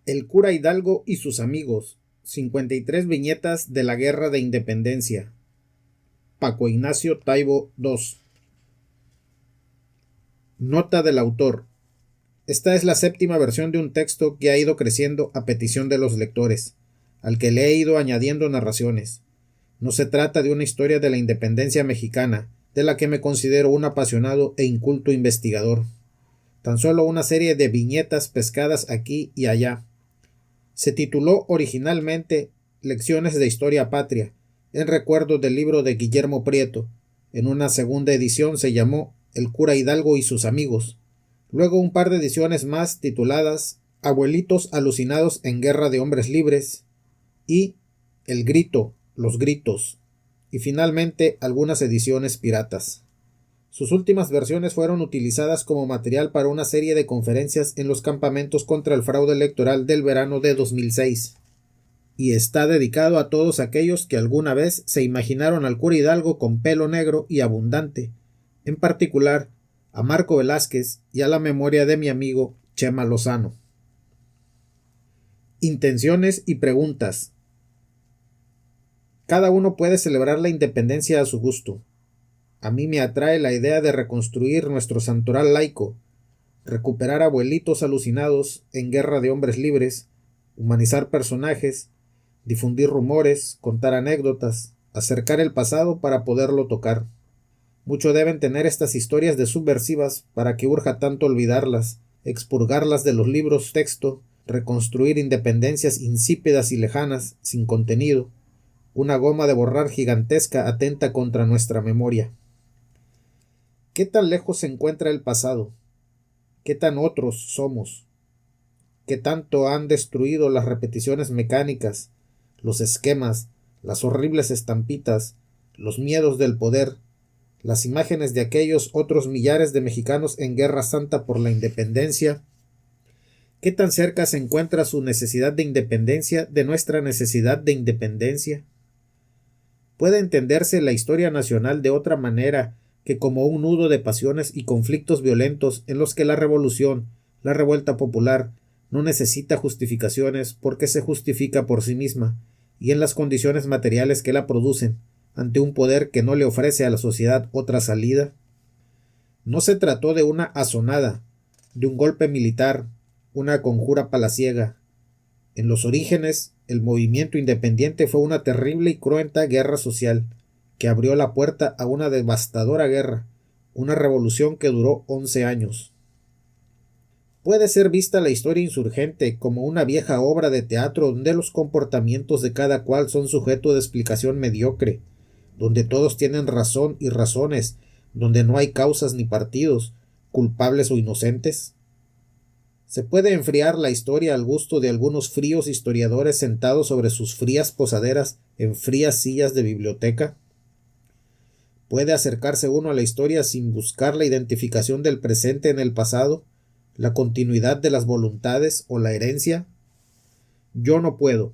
El cura Hidalgo y sus amigos. 53 viñetas de la Guerra de Independencia. Paco Ignacio Taibo II. Nota del autor. Esta es la séptima versión de un texto que ha ido creciendo a petición de los lectores, al que le he ido añadiendo narraciones. No se trata de una historia de la independencia mexicana, de la que me considero un apasionado e inculto investigador. Tan solo una serie de viñetas pescadas aquí y allá. Se tituló originalmente Lecciones de Historia Patria, en recuerdo del libro de Guillermo Prieto. En una segunda edición se llamó El cura Hidalgo y sus amigos. Luego un par de ediciones más tituladas Abuelitos alucinados en guerra de hombres libres y El grito, los gritos, y finalmente algunas ediciones piratas. Sus últimas versiones fueron utilizadas como material para una serie de conferencias en los campamentos contra el fraude electoral del verano de 2006, y está dedicado a todos aquellos que alguna vez se imaginaron al cura Hidalgo con pelo negro y abundante, en particular a Marco Velázquez y a la memoria de mi amigo Chema Lozano. Intenciones y preguntas. Cada uno puede celebrar la independencia a su gusto. A mí me atrae la idea de reconstruir nuestro santoral laico, recuperar abuelitos alucinados en guerra de hombres libres, humanizar personajes, difundir rumores, contar anécdotas, acercar el pasado para poderlo tocar. Mucho deben tener estas historias de subversivas para que urja tanto olvidarlas, expurgarlas de los libros texto, reconstruir independencias insípidas y lejanas, sin contenido, una goma de borrar gigantesca atenta contra nuestra memoria. ¿Qué tan lejos se encuentra el pasado? ¿Qué tan otros somos? ¿Qué tanto han destruido las repeticiones mecánicas, los esquemas, las horribles estampitas, los miedos del poder, las imágenes de aquellos otros millares de mexicanos en guerra santa por la independencia? ¿Qué tan cerca se encuentra su necesidad de independencia de nuestra necesidad de independencia? ¿Puede entenderse la historia nacional de otra manera que como un nudo de pasiones y conflictos violentos en los que la revolución, la revuelta popular, no necesita justificaciones porque se justifica por sí misma y en las condiciones materiales que la producen, ante un poder que no le ofrece a la sociedad otra salida? No se trató de una asonada, de un golpe militar, una conjura palaciega. En los orígenes, el movimiento independiente fue una terrible y cruenta guerra social, que abrió la puerta a una devastadora guerra, una revolución que duró 11 años. Puede ser vista la historia insurgente como una vieja obra de teatro donde los comportamientos de cada cual son sujeto de explicación mediocre, donde todos tienen razón y razones, donde no hay causas ni partidos, culpables o inocentes. ¿Se puede enfriar la historia al gusto de algunos fríos historiadores sentados sobre sus frías posaderas en frías sillas de biblioteca? ¿Puede acercarse uno a la historia sin buscar la identificación del presente en el pasado, la continuidad de las voluntades o la herencia? Yo no puedo.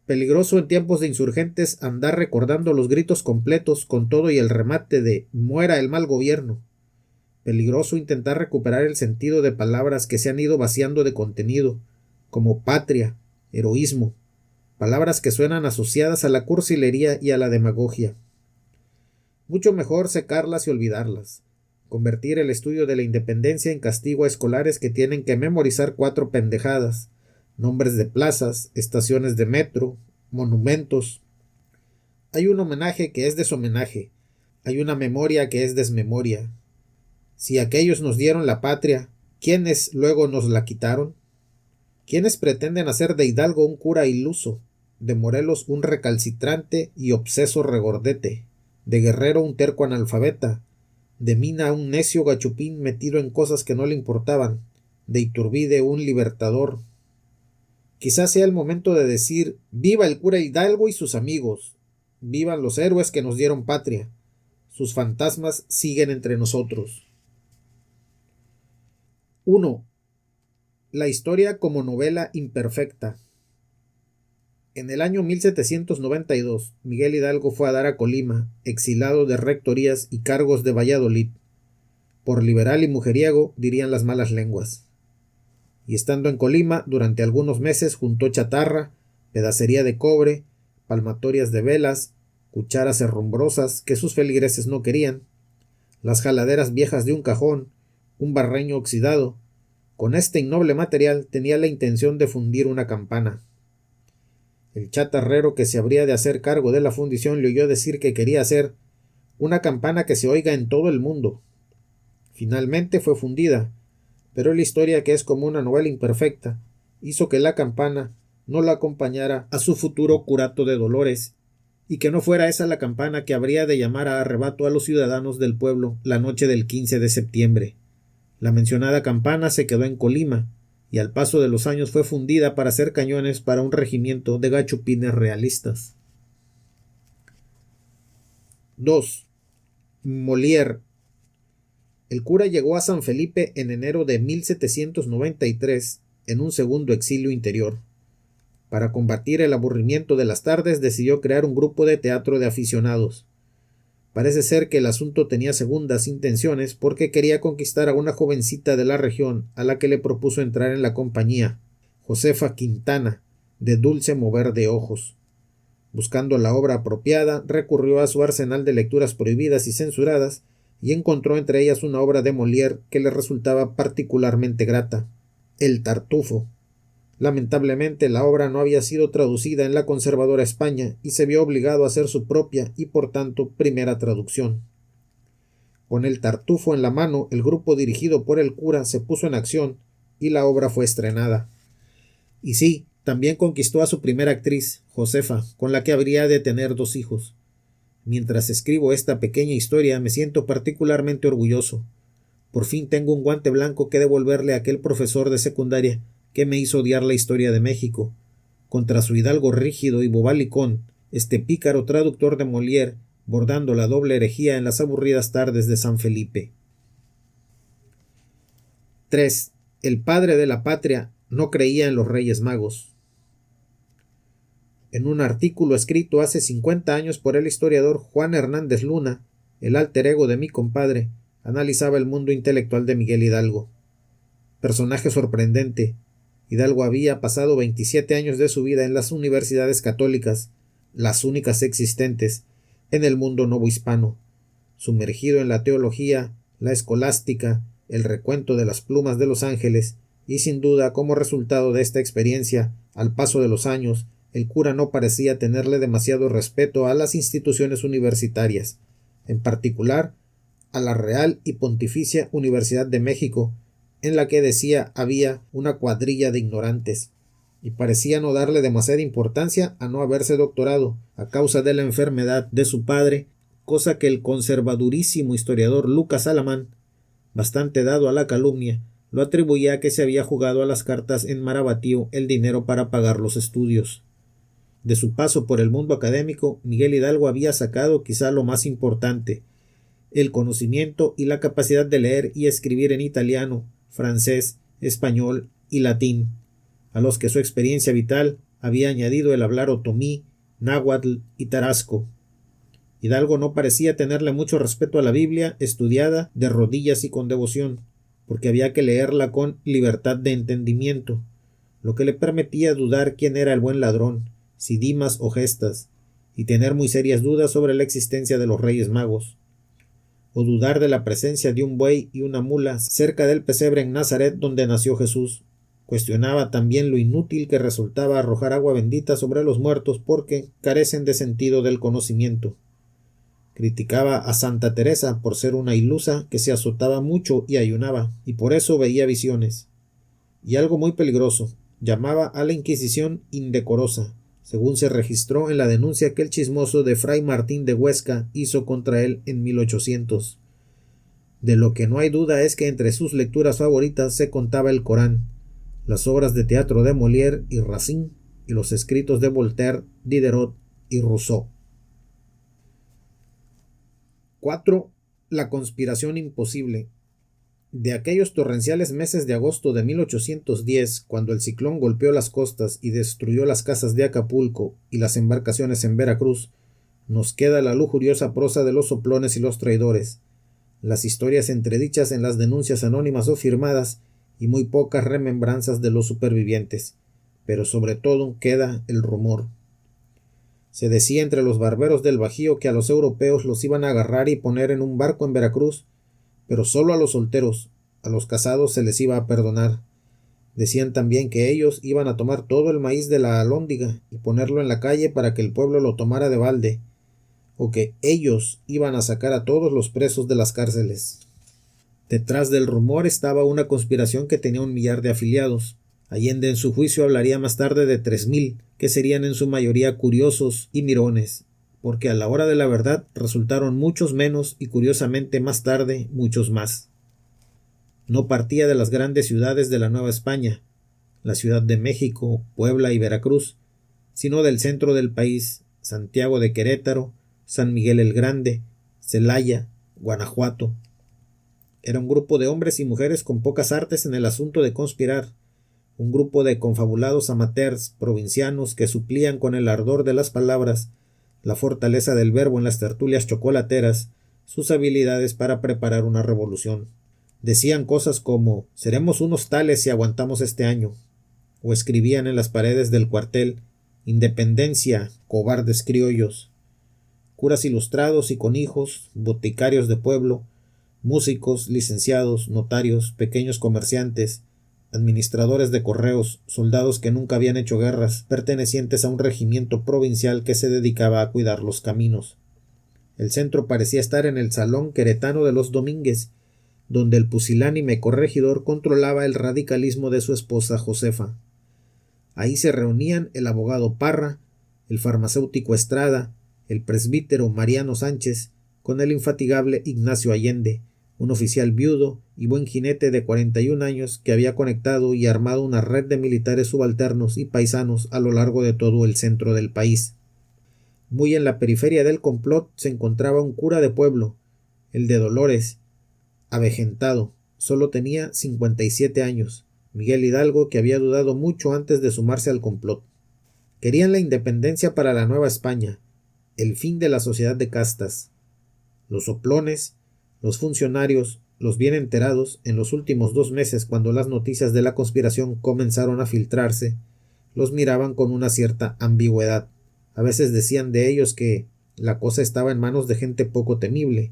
Peligroso en tiempos de insurgentes andar recordando los gritos completos con todo y el remate de «muera el mal gobierno». Peligroso intentar recuperar el sentido de palabras que se han ido vaciando de contenido, como patria, heroísmo, palabras que suenan asociadas a la cursilería y a la demagogia. Mucho mejor secarlas y olvidarlas, convertir el estudio de la independencia en castigo a escolares que tienen que memorizar 4 pendejadas, nombres de plazas, estaciones de metro, monumentos. Hay un homenaje que es deshomenaje, hay una memoria que es desmemoria. Si aquellos nos dieron la patria, ¿quiénes luego nos la quitaron? ¿Quiénes pretenden hacer de Hidalgo un cura iluso, de Morelos un recalcitrante y obseso regordete, de Guerrero un terco analfabeta, de Mina un necio gachupín metido en cosas que no le importaban, de Iturbide un libertador? Quizás sea el momento de decir «¡Viva el cura Hidalgo y sus amigos! ¡Vivan los héroes que nos dieron patria! Sus fantasmas siguen entre nosotros». 1. La historia como novela imperfecta. En el año 1792, Miguel Hidalgo fue a dar a Colima, exilado de rectorías y cargos de Valladolid. Por liberal y mujeriego, dirían las malas lenguas. y estando en Colima durante algunos meses juntó chatarra, pedacería de cobre, palmatorias de velas, cucharas herrumbrosas que sus feligreses no querían, las jaladeras viejas de un cajón, un barreño oxidado. Con este innoble material tenía la intención de fundir una campana. El chatarrero que se habría de hacer cargo de la fundición le oyó decir que quería hacer una campana que se oiga en todo el mundo. Finalmente fue fundida, pero la historia, que es como una novela imperfecta, hizo que la campana no la acompañara a su futuro curato de dolores, y que no fuera esa la campana que habría de llamar a arrebato a los ciudadanos del pueblo la noche del 15 de septiembre. La mencionada campana se quedó en Colima, y al paso de los años fue fundida para hacer cañones para un regimiento de gachupines realistas. 2. Molière. El cura llegó a San Felipe en enero de 1793 en un segundo exilio interior. Para combatir el aburrimiento de las tardes decidió crear un grupo de teatro de aficionados. Parece ser que el asunto tenía segundas intenciones porque quería conquistar a una jovencita de la región a la que le propuso entrar en la compañía, Josefa Quintana, de dulce mover de ojos. Buscando la obra apropiada, recurrió a su arsenal de lecturas prohibidas y censuradas y encontró entre ellas una obra de Molière que le resultaba particularmente grata, El Tartufo. Lamentablemente la obra no había sido traducida en la conservadora España y se vio obligado a hacer su propia y por tanto primera traducción. Con El Tartufo en la mano, el grupo dirigido por el cura se puso en acción y la obra fue estrenada. Y sí, también conquistó a su primera actriz, Josefa, con la que habría de tener 2 hijos. Mientras escribo esta pequeña historia me siento particularmente orgulloso. Por fin tengo un guante blanco que devolverle a aquel profesor de secundaria que me hizo odiar la historia de México. Contra su hidalgo rígido y bobalicón, este pícaro traductor de Molière, bordando la doble herejía en las aburridas tardes de San Felipe. 3. El padre de la patria no creía en los Reyes Magos. En un artículo escrito hace 50 años por el historiador Juan Hernández Luna, el alter ego de mi compadre, analizaba el mundo intelectual de Miguel Hidalgo. Personaje sorprendente, Hidalgo había pasado 27 años de su vida en las universidades católicas, las únicas existentes en el mundo novohispano, sumergido en la teología, la escolástica, el recuento de las plumas de los ángeles, y sin duda, como resultado de esta experiencia, al paso de los años, el cura no parecía tenerle demasiado respeto a las instituciones universitarias, en particular a la Real y Pontificia Universidad de México, en la que decía había una cuadrilla de ignorantes, y parecía no darle demasiada importancia a no haberse doctorado a causa de la enfermedad de su padre, cosa que el conservadurísimo historiador Lucas Alamán, bastante dado a la calumnia, lo atribuía a que se había jugado a las cartas en Marabatío el dinero para pagar los estudios. De su paso por el mundo académico, Miguel Hidalgo había sacado quizá lo más importante, el conocimiento y la capacidad de leer y escribir en italiano, francés, español y latín, a los que su experiencia vital había añadido el hablar otomí, náhuatl y tarasco. Hidalgo no parecía tenerle mucho respeto a la Biblia, estudiada de rodillas y con devoción, porque había que leerla con libertad de entendimiento, lo que le permitía dudar quién era el buen ladrón, si Dimas o Gestas, y tener muy serias dudas sobre la existencia de los Reyes Magos, o dudar de la presencia de un buey y una mula cerca del pesebre en Nazaret donde nació Jesús. Cuestionaba también lo inútil que resultaba arrojar agua bendita sobre los muertos porque carecen de sentido del conocimiento. Criticaba a Santa Teresa por ser una ilusa que se azotaba mucho y ayunaba, y por eso veía visiones. Y algo muy peligroso, llamaba a la Inquisición indecorosa, según se registró en la denuncia que el chismoso de Fray Martín de Huesca hizo contra él en 1800. De lo que no hay duda es que entre sus lecturas favoritas se contaba el Corán, las obras de teatro de Molière y Racine, y los escritos de Voltaire, Diderot y Rousseau. 4. La conspiración imposible. De aquellos torrenciales meses de agosto de 1810, cuando el ciclón golpeó las costas y destruyó las casas de Acapulco y las embarcaciones en Veracruz, nos queda la lujuriosa prosa de los soplones y los traidores, las historias entredichas en las denuncias anónimas o firmadas y muy pocas remembranzas de los supervivientes, pero sobre todo queda el rumor. Se decía entre los barberos del Bajío que a los europeos los iban a agarrar y poner en un barco en Veracruz, pero solo a los solteros, a los casados se les iba a perdonar. Decían también que ellos iban a tomar todo el maíz de la alhóndiga y ponerlo en la calle para que el pueblo lo tomara de balde, o que ellos iban a sacar a todos los presos de las cárceles. Detrás del rumor estaba una conspiración que tenía 1 millar de afiliados. Allende en su juicio hablaría más tarde de 3,000, que serían en su mayoría curiosos y mirones, porque a la hora de la verdad resultaron muchos menos y curiosamente más tarde muchos más. No partía de las grandes ciudades de la Nueva España, la Ciudad de México, Puebla y Veracruz, sino del centro del país, Santiago de Querétaro, San Miguel el Grande, Celaya, Guanajuato. Era un grupo de hombres y mujeres con pocas artes en el asunto de conspirar, un grupo de confabulados amateurs provincianos que suplían con el ardor de las palabras, la fortaleza del verbo en las tertulias chocolateras, sus habilidades para preparar una revolución. Decían cosas como «seremos unos tales si aguantamos este año», o escribían en las paredes del cuartel «independencia, cobardes criollos». Curas ilustrados y con hijos, boticarios de pueblo, músicos, licenciados, notarios, pequeños comerciantes, administradores de correos, soldados que nunca habían hecho guerras, pertenecientes a un regimiento provincial que se dedicaba a cuidar los caminos. El centro parecía estar en el salón queretano de los Domínguez, donde el pusilánime corregidor controlaba el radicalismo de su esposa Josefa. Ahí se reunían el abogado Parra, el farmacéutico Estrada, el presbítero Mariano Sánchez, con el infatigable Ignacio Allende, un oficial viudo y buen jinete de 41 años que había conectado y armado una red de militares subalternos y paisanos a lo largo de todo el centro del país. Muy en la periferia del complot se encontraba un cura de pueblo, el de Dolores, avejentado, solo tenía 57 años, Miguel Hidalgo, que había dudado mucho antes de sumarse al complot. Querían la independencia para la Nueva España, el fin de la sociedad de castas. Los soplones, los funcionarios, los bien enterados, en los últimos 2 meses, cuando las noticias de la conspiración comenzaron a filtrarse, los miraban con una cierta ambigüedad. A veces decían de ellos que la cosa estaba en manos de gente poco temible,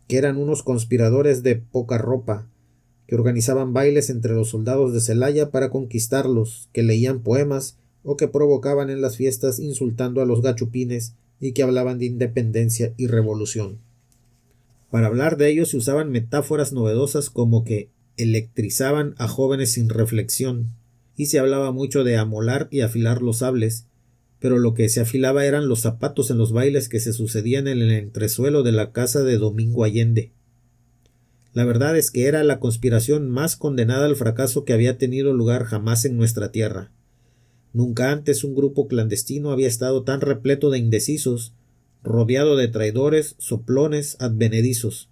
que eran unos conspiradores de poca ropa, que organizaban bailes entre los soldados de Celaya para conquistarlos, que leían poemas o que provocaban en las fiestas insultando a los gachupines y que hablaban de independencia y revolución. Para hablar de ellos se usaban metáforas novedosas como que electrizaban a jóvenes sin reflexión, y se hablaba mucho de amolar y afilar los sables, pero lo que se afilaba eran los zapatos en los bailes que se sucedían en el entresuelo de la casa de Domingo Allende. La verdad es que era la conspiración más condenada al fracaso que había tenido lugar jamás en nuestra tierra. Nunca antes un grupo clandestino había estado tan repleto de indecisos, rodeado de traidores, soplones, advenedizos.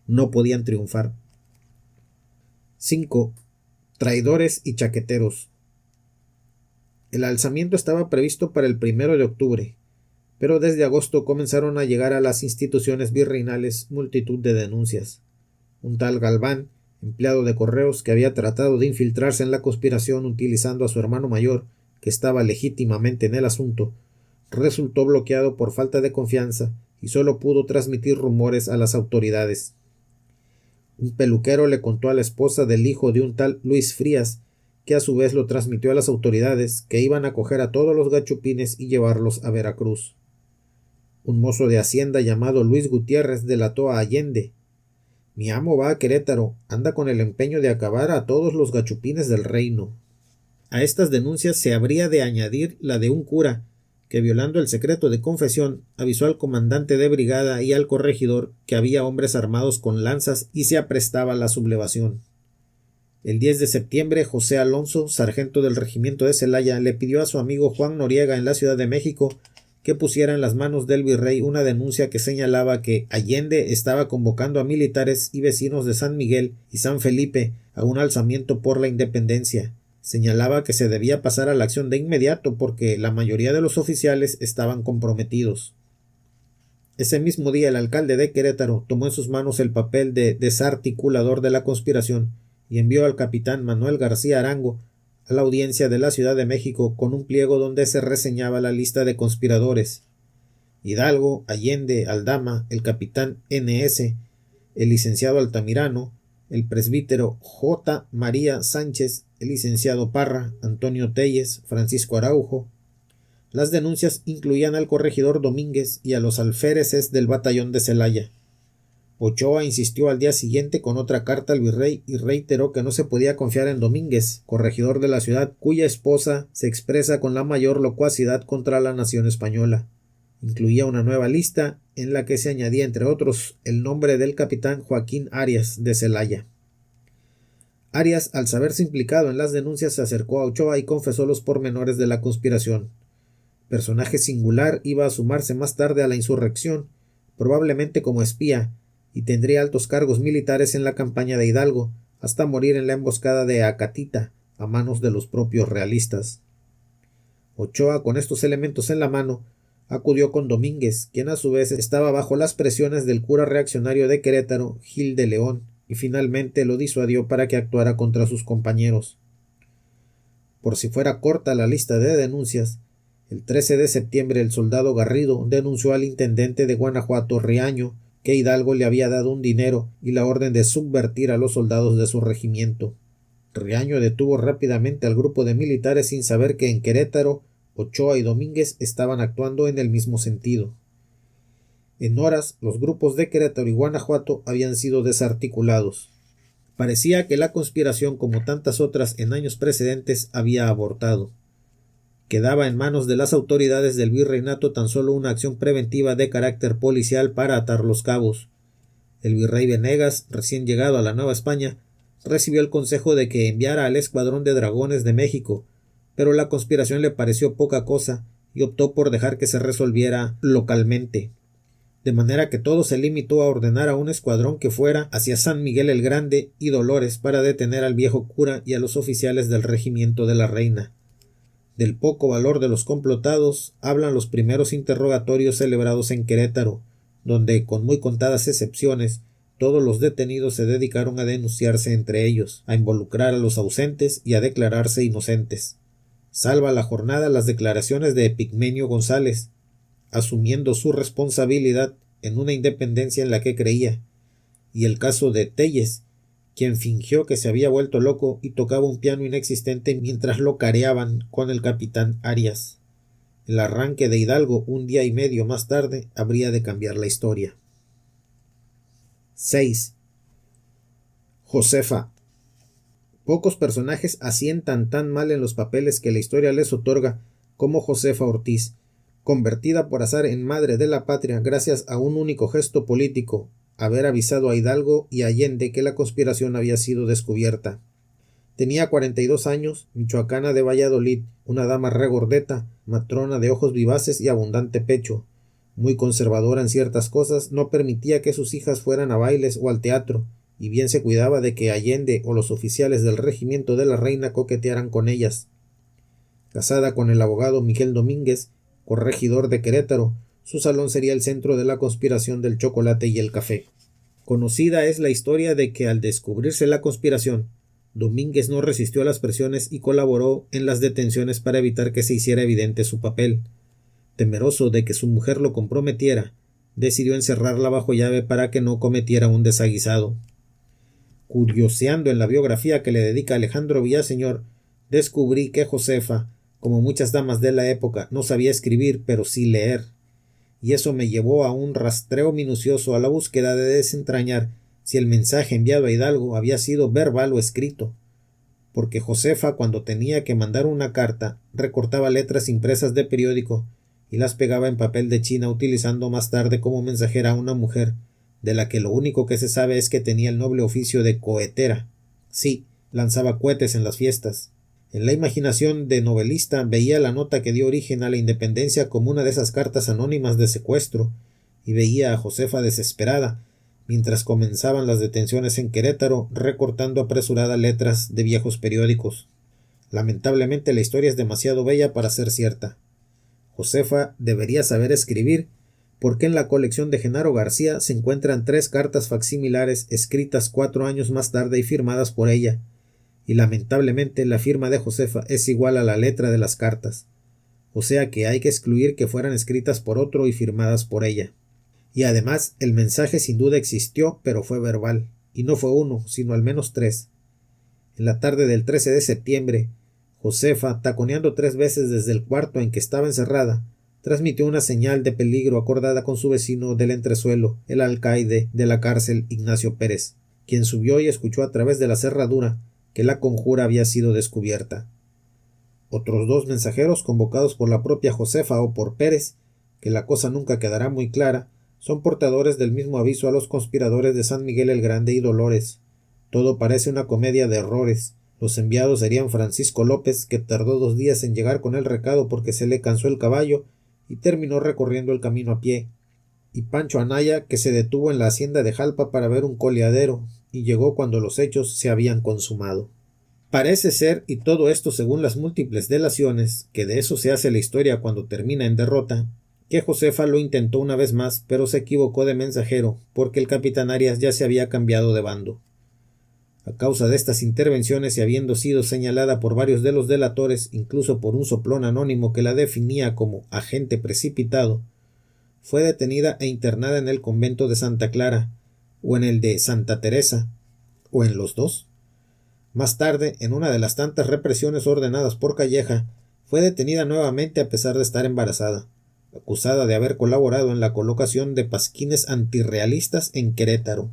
No podían triunfar. 5. Traidores y chaqueteros. El alzamiento estaba previsto para el 1 de octubre, pero desde agosto comenzaron a llegar a las instituciones virreinales multitud de denuncias. Un tal Galván, empleado de correos que había tratado de infiltrarse en la conspiración utilizando a su hermano mayor, que estaba legítimamente en el asunto, resultó bloqueado por falta de confianza y solo pudo transmitir rumores a las autoridades. Un peluquero le contó a la esposa del hijo de un tal Luis Frías, que a su vez lo transmitió a las autoridades, que iban a coger a todos los gachupines y llevarlos a Veracruz. Un mozo de hacienda llamado Luis Gutiérrez delató a Allende. «Mi amo va a Querétaro, anda con el empeño de acabar a todos los gachupines del reino». A estas denuncias se habría de añadir la de un cura, que violando el secreto de confesión avisó al comandante de brigada y al corregidor que había hombres armados con lanzas y se aprestaba la sublevación. El 10 de septiembre José Alonso, sargento del regimiento de Celaya, le pidió a su amigo Juan Noriega en la Ciudad de México que pusiera en las manos del virrey una denuncia que señalaba que Allende estaba convocando a militares y vecinos de San Miguel y San Felipe a un alzamiento por la independencia. Señalaba que se debía pasar a la acción de inmediato porque la mayoría de los oficiales estaban comprometidos. Ese mismo día el alcalde de Querétaro tomó en sus manos el papel de desarticulador de la conspiración y envió al capitán Manuel García Arango a la audiencia de la Ciudad de México con un pliego donde se reseñaba la lista de conspiradores: Hidalgo, Allende, Aldama, el capitán N.S., el licenciado Altamirano, el presbítero J. María Sánchez, el licenciado Parra, Antonio Telles, Francisco Araujo. Las denuncias incluían al corregidor Domínguez y a los alféreces del batallón de Celaya. Ochoa insistió al día siguiente con otra carta al virrey y reiteró que no se podía confiar en Domínguez, corregidor de la ciudad, cuya esposa se expresa con la mayor locuacidad contra la nación española. Incluía una nueva lista en la que se añadía, entre otros, el nombre del capitán Joaquín Arias de Celaya. Arias, al saberse implicado en las denuncias, se acercó a Ochoa y confesó los pormenores de la conspiración. Personaje singular, iba a sumarse más tarde a la insurrección, probablemente como espía, y tendría altos cargos militares en la campaña de Hidalgo, hasta morir en la emboscada de Acatita, a manos de los propios realistas. Ochoa, con estos elementos en la mano, acudió con Domínguez, quien a su vez estaba bajo las presiones del cura reaccionario de Querétaro, Gil de León, y finalmente lo disuadió para que actuara contra sus compañeros. Por si fuera corta la lista de denuncias, el 13 de septiembre el soldado Garrido denunció al intendente de Guanajuato, Riaño, que Hidalgo le había dado un dinero y la orden de subvertir a los soldados de su regimiento. Riaño detuvo rápidamente al grupo de militares sin saber que en Querétaro Ochoa y Domínguez estaban actuando en el mismo sentido. En horas, los grupos de Querétaro y Guanajuato habían sido desarticulados. Parecía que la conspiración, como tantas otras en años precedentes, había abortado. Quedaba en manos de las autoridades del virreinato tan solo una acción preventiva de carácter policial para atar los cabos. El virrey Venegas, recién llegado a la Nueva España, recibió el consejo de que enviara al escuadrón de dragones de México, pero la conspiración le pareció poca cosa y optó por dejar que se resolviera localmente. De manera que todo se limitó a ordenar a un escuadrón que fuera hacia San Miguel el Grande y Dolores para detener al viejo cura y a los oficiales del regimiento de la Reina. Del poco valor de los complotados hablan los primeros interrogatorios celebrados en Querétaro, donde, con muy contadas excepciones, todos los detenidos se dedicaron a denunciarse entre ellos, a involucrar a los ausentes y a declararse inocentes. Salva la jornada las declaraciones de Epigmenio González, asumiendo su responsabilidad en una independencia en la que creía, y el caso de Telles, quien fingió que se había vuelto loco y tocaba un piano inexistente mientras lo careaban con el capitán Arias. El arranque de Hidalgo un día y medio más tarde habría de cambiar la historia. 6. Josefa. Pocos personajes asientan tan mal en los papeles que la historia les otorga como Josefa Ortiz, convertida por azar en madre de la patria gracias a un único gesto político: haber avisado a Hidalgo y Allende que la conspiración había sido descubierta. Tenía 42 años, michoacana de Valladolid, una dama regordeta, matrona de ojos vivaces y abundante pecho. Muy conservadora en ciertas cosas, no permitía que sus hijas fueran a bailes o al teatro, y bien se cuidaba de que Allende o los oficiales del regimiento de la Reina coquetearan con ellas. Casada con el abogado Miguel Domínguez, corregidor de Querétaro, su salón sería el centro de la conspiración del chocolate y el café. Conocida es la historia de que al descubrirse la conspiración, Domínguez no resistió a las presiones y colaboró en las detenciones para evitar que se hiciera evidente su papel. Temeroso de que su mujer lo comprometiera, decidió encerrarla bajo llave para que no cometiera un desaguisado. Curioseando en la biografía que le dedica Alejandro Villaseñor, descubrí que Josefa, como muchas damas de la época, no sabía escribir, pero sí leer, y eso me llevó a un rastreo minucioso a la búsqueda de desentrañar si el mensaje enviado a Hidalgo había sido verbal o escrito, porque Josefa, cuando tenía que mandar una carta, recortaba letras impresas de periódico y las pegaba en papel de China, utilizando más tarde como mensajera a una mujer de la que lo único que se sabe es que tenía el noble oficio de cohetera. Sí, lanzaba cohetes en las fiestas. En la imaginación de novelista veía la nota que dio origen a la independencia como una de esas cartas anónimas de secuestro, y veía a Josefa desesperada, mientras comenzaban las detenciones en Querétaro, recortando apresuradas letras de viejos periódicos. Lamentablemente la historia es demasiado bella para ser cierta. Josefa debería saber escribir, porque en la colección de Genaro García se encuentran 3 cartas facsimilares escritas 4 años más tarde y firmadas por ella, y lamentablemente la firma de Josefa es igual a la letra de las cartas, o sea que hay que excluir que fueran escritas por otro y firmadas por ella. Y además el mensaje sin duda existió, pero fue verbal, y no fue uno, sino al menos 3. En la tarde del 13 de septiembre, Josefa, taconeando 3 veces desde el cuarto en que estaba encerrada, transmitió una señal de peligro acordada con su vecino del entresuelo, el alcaide de la cárcel, Ignacio Pérez, quien subió y escuchó a través de la cerradura que la conjura había sido descubierta. Otros 2 mensajeros convocados por la propia Josefa o por Pérez, que la cosa nunca quedará muy clara, son portadores del mismo aviso a los conspiradores de San Miguel el Grande y Dolores. Todo parece una comedia de errores. Los enviados serían Francisco López, que tardó 2 días en llegar con el recado porque se le cansó el caballo y terminó recorriendo el camino a pie, y Pancho Anaya, que se detuvo en la hacienda de Jalpa para ver un coleadero y llegó cuando los hechos se habían consumado. Parece ser, y todo esto según las múltiples delaciones, que de eso se hace la historia cuando termina en derrota, que Josefa lo intentó una vez más, pero se equivocó de mensajero, porque el capitán Arias ya se había cambiado de bando. A causa de estas intervenciones y habiendo sido señalada por varios de los delatores, incluso por un soplón anónimo que la definía como agente precipitado, fue detenida e internada en el convento de Santa Clara, o en el de Santa Teresa, o en los 2. Más tarde, en una de las tantas represiones ordenadas por Calleja, fue detenida nuevamente a pesar de estar embarazada, acusada de haber colaborado en la colocación de pasquines antirrealistas en Querétaro.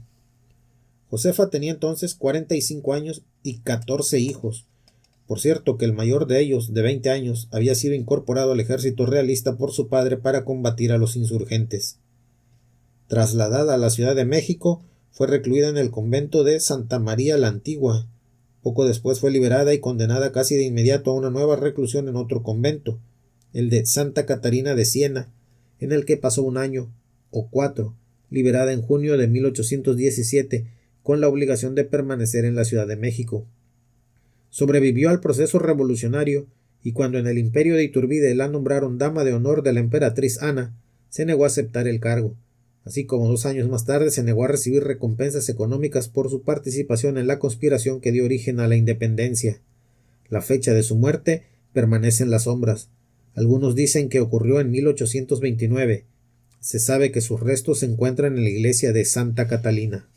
Josefa tenía entonces 45 años y 14 hijos. Por cierto que el mayor de ellos, de 20 años, había sido incorporado al ejército realista por su padre para combatir a los insurgentes. Trasladada a la Ciudad de México, fue recluida en el convento de Santa María la Antigua. Poco después fue liberada y condenada casi de inmediato a una nueva reclusión en otro convento, el de Santa Catarina de Siena, en el que pasó 1 año, o 4, liberada en junio de 1817, con la obligación de permanecer en la Ciudad de México. Sobrevivió al proceso revolucionario y cuando en el imperio de Iturbide la nombraron dama de honor de la emperatriz Ana, se negó a aceptar el cargo, así como 2 años más tarde se negó a recibir recompensas económicas por su participación en la conspiración que dio origen a la independencia. La fecha de su muerte permanece en las sombras. Algunos dicen que ocurrió en 1829. Se sabe que sus restos se encuentran en la iglesia de Santa Catalina.